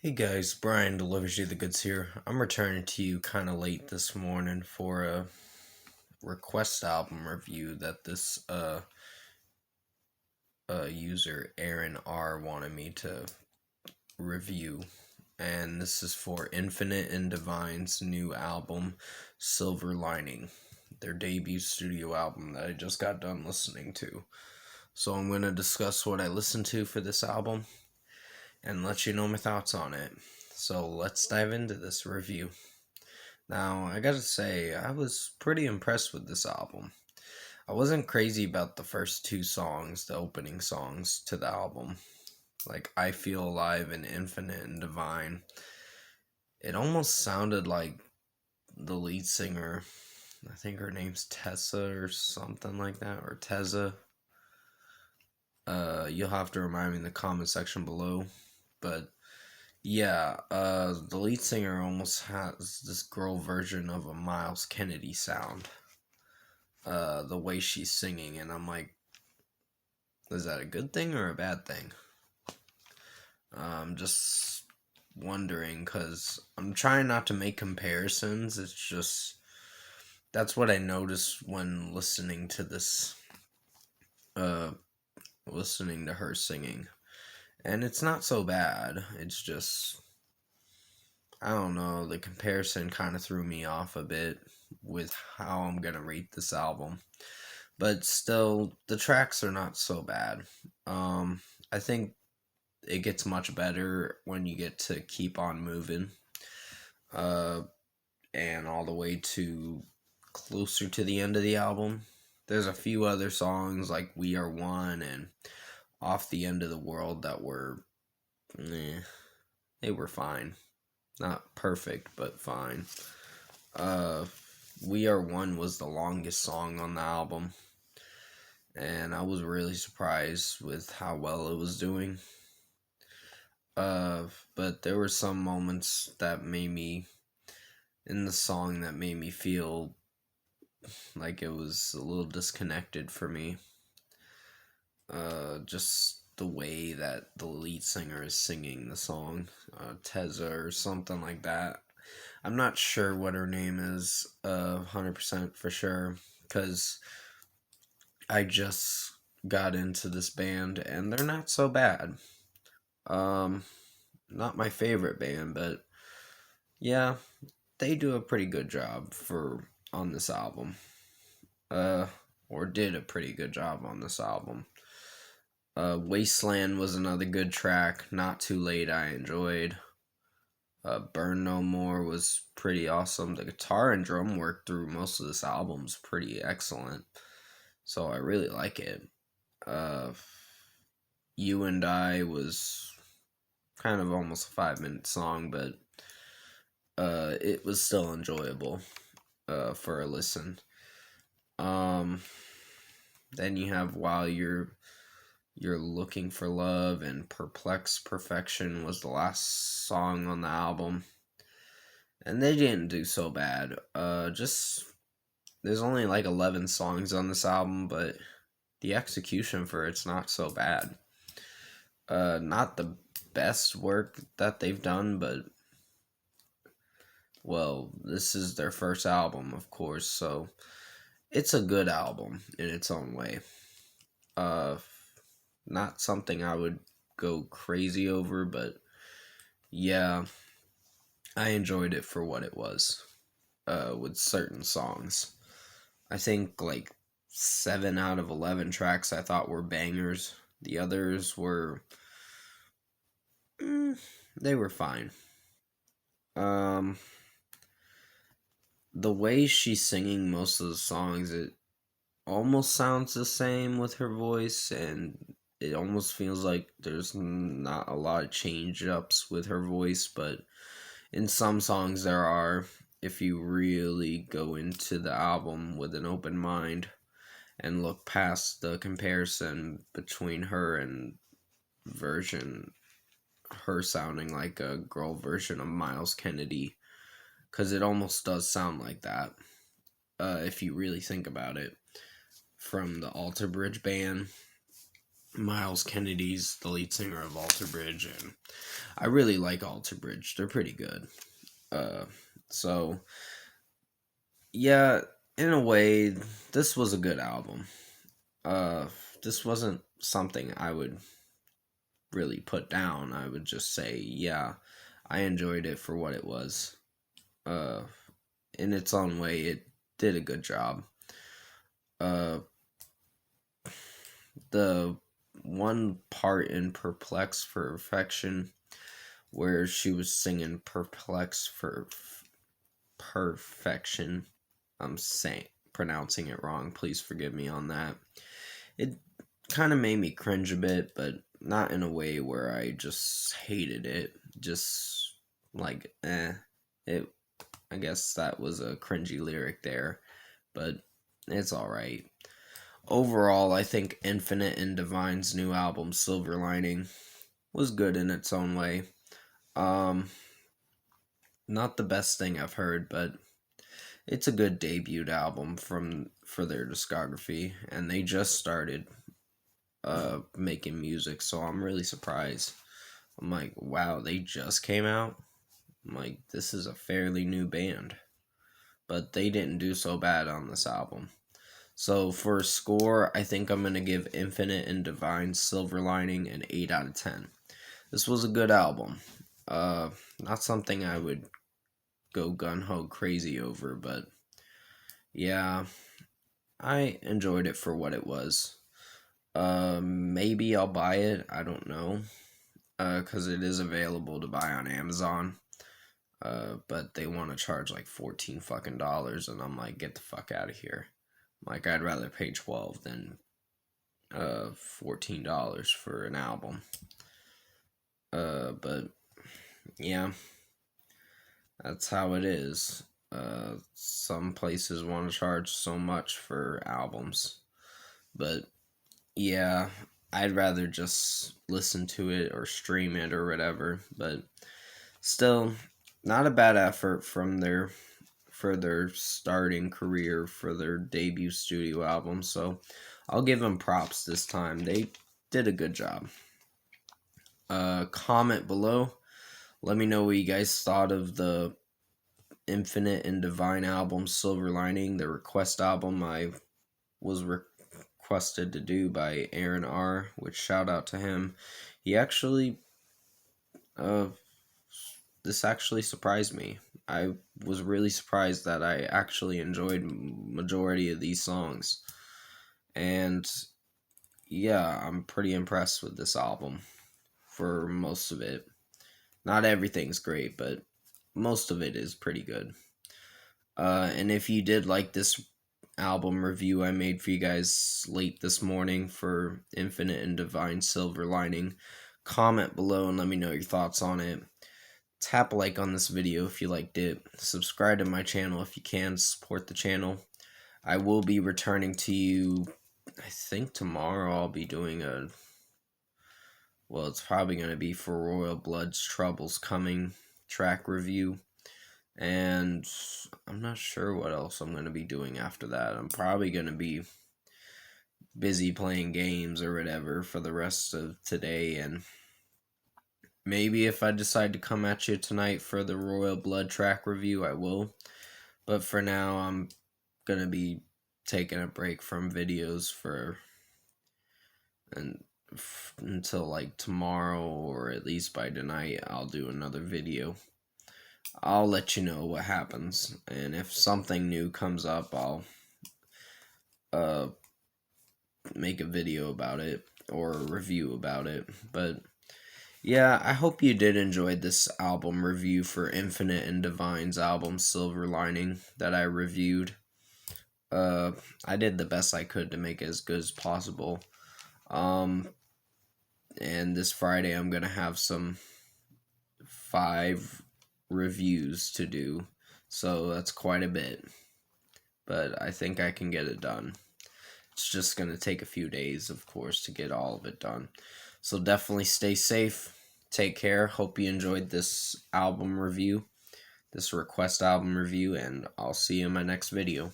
Hey guys, Brian delivers you the goods here. I'm returning to you kind of late this morning for a request album review that this user Aaron R wanted me to review, and this is for Infinite and Divine's new album, Silver Lining, their debut studio album that I just got done listening to. So I'm going to discuss what I listened to for this album and let you know my thoughts on it. So let's dive into this review. Now, I gotta say, I was pretty impressed with this album. I wasn't crazy about the first two songs, the opening songs to the album, like I Feel Alive and Infinite and Divine. It almost sounded like the lead singer, I think her name's Tessa or something like that, or Tezza. You'll have to remind me in the comment section below. But yeah, the lead singer almost has this girl version of a Miles Kennedy sound. The way she's singing, and I'm like, is that a good thing or a bad thing? I'm just wondering because I'm trying not to make comparisons. It's just that's what I noticed when listening to this, uh, listening to her singing, and it's not so bad. It's just I don't know. The comparison kind of threw me off a bit with how I'm gonna rate this album. But still, the tracks are not so bad. I think it gets much better when you get to Keep On Moving, uh, and all the way to closer to the end of the album. There's a few other songs like We Are One and Off the End of the World that were, they were fine. Not perfect, but fine. Uh, We Are One was the longest song on the album, and I was really surprised with how well it was doing. But there were some moments that made me in the song that made me feel like it was a little disconnected for me. Just the way that the lead singer is singing the song, Tezza or something like that. I'm not sure what her name is, 100% for sure, because I just got into this band and they're not so bad. Um, Not my favorite band, but yeah, they do a pretty good job for on this album. Uh, or did a pretty good job on this album. Wasteland was another good track. Not Too Late, I enjoyed. Burn No More was pretty awesome. The guitar and drum work through most of this album's pretty excellent, so I really like it. Uh, You and I was kind of almost a 5 minute song, but it was still enjoyable for a listen. Um, then you have While You're Looking for Love, and Perplex Perfection was the last song on the album. And they didn't do so bad. Just there's only like 11 songs on this album, but the execution for it's not so bad. Not the best work that they've done, but well, this is their first album, of course, so it's a good album in its own way. Uh, Not something I would go crazy over, but yeah, I enjoyed it for what it was. With certain songs, I think like 7 out of 11 tracks I thought were bangers. The others were, they were fine. Um, the way she's singing most of the songs, it almost sounds the same with her voice, and it almost feels like there's not a lot of change ups with her voice, but in some songs there are, if you really go into the album with an open mind and look past the comparison between her and version her sounding like a girl version of Miles Kennedy, because it almost does sound like that, if you really think about it, from the Alter Bridge band. Miles Kennedy's the lead singer of Alter Bridge, and I really like Alter Bridge. They're pretty good. So yeah, in a way, this was a good album. This wasn't something I would really put down. I would just say, yeah, I enjoyed it for what it was. Uh, in its own way, it did a good job. The one part in Perplex for Perfection where she was singing Perplex for Perfection. I'm pronouncing it wrong. Please forgive me on that. It kind of made me cringe a bit, but not in a way where I just hated it. Just like, it. I guess that was a cringy lyric there, but it's alright. Overall, I think Infinite and Divine's new album, Silver Lining, was good in its own way. Not the best thing I've heard, but it's a good debut album for their discography, and they just started making music, so I'm really surprised. I'm like, wow, they just came out? I'm like, this is a fairly new band. But they didn't do so bad on this album. So for a score, I think I'm going to give Infinite and Divine Silver Lining an 8 out of 10. This was a good album. Not something I would go gun-ho crazy over, but yeah, I enjoyed it for what it was. Maybe I'll buy it, I don't know, because it is available to buy on Amazon. But they want to charge like $14 fucking dollars, and I'm like, get the fuck out of here. Like, I'd rather pay $12 than $14 for an album. But yeah, that's how it is. Some places want to charge so much for albums, but yeah, I'd rather just listen to it or stream it or whatever. But still, not a bad effort from for their starting career, for their debut studio album. So I'll give them props this time. They did a good job. Comment below. Let me know what you guys thought of the Infinite and Divine album, Silver Lining, the request album I was requested to do by Aaron R., which shout out to him. He actually, this actually surprised me. I was really surprised that I actually enjoyed majority of these songs. And yeah, I'm pretty impressed with this album for most of it. Not everything's great, but most of it is pretty good. And if you did like this album review I made for you guys late this morning for Infinite and Divine Silver Lining, comment below and let me know your thoughts on it. Tap a like on this video if you liked it. Subscribe to my channel if you can. Support the channel. I will be returning to you, I think tomorrow I'll be doing well, it's probably going to be for Royal Blood's Troubles Coming track review. And I'm not sure what else I'm going to be doing after that. I'm probably going to be busy playing games or whatever for the rest of today, and maybe if I decide to come at you tonight for the Royal Blood track review, I will. But for now, I'm going to be taking a break from videos until like tomorrow, or at least by tonight, I'll do another video. I'll let you know what happens, and if something new comes up, I'll make a video about it or a review about it. But yeah, I hope you did enjoy this album review for Infinite and Divine's album Silver Lining that I reviewed. I did the best I could to make it as good as possible. And this Friday I'm gonna have some 5 reviews to do, so that's quite a bit, but I think I can get it done. It's just gonna take a few days, of course, to get all of it done. So definitely stay safe, take care. Hope you enjoyed this album review, this request album review, and I'll see you in my next video.